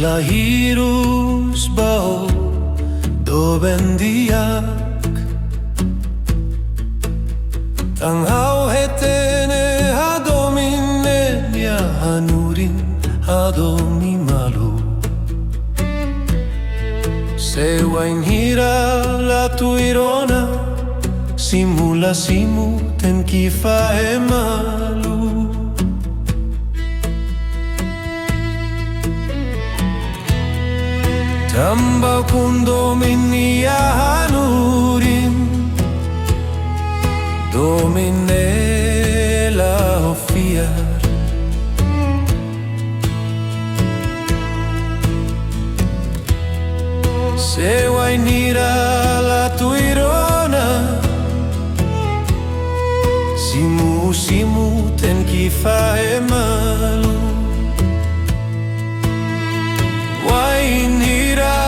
lahirus bao do bendiak Tanghau hetene Hadomin ya Hanorin Hadomi Malu Sewain hira la tuirona Simula simu ten kifa e malu Tambau kun Domin ya Hanorin Domin la ofiar Sewain hira la tuirona Simu ten kifa e malu Wain hira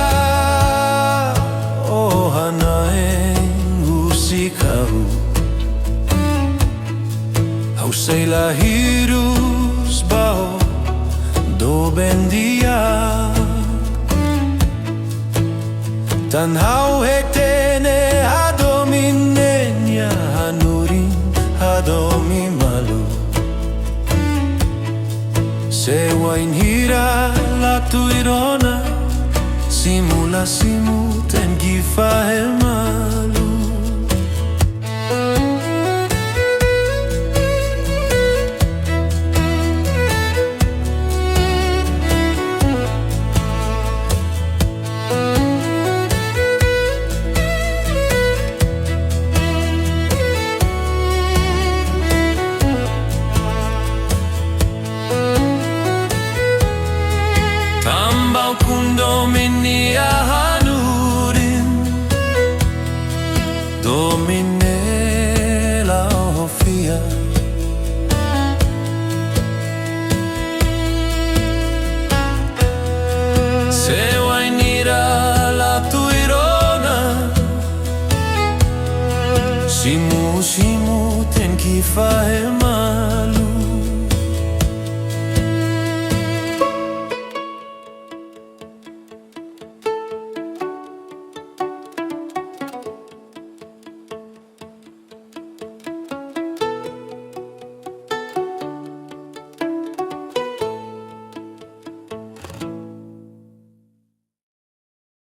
o hanaeng usikau Au sei lahirus bao do bendia Tanhau hetene Hadomin ya Hanorin Hadomi Malu Sewain hira la tuirona Simula simu ten kifa e malu Tambau kun Domin ya Hanorin Domin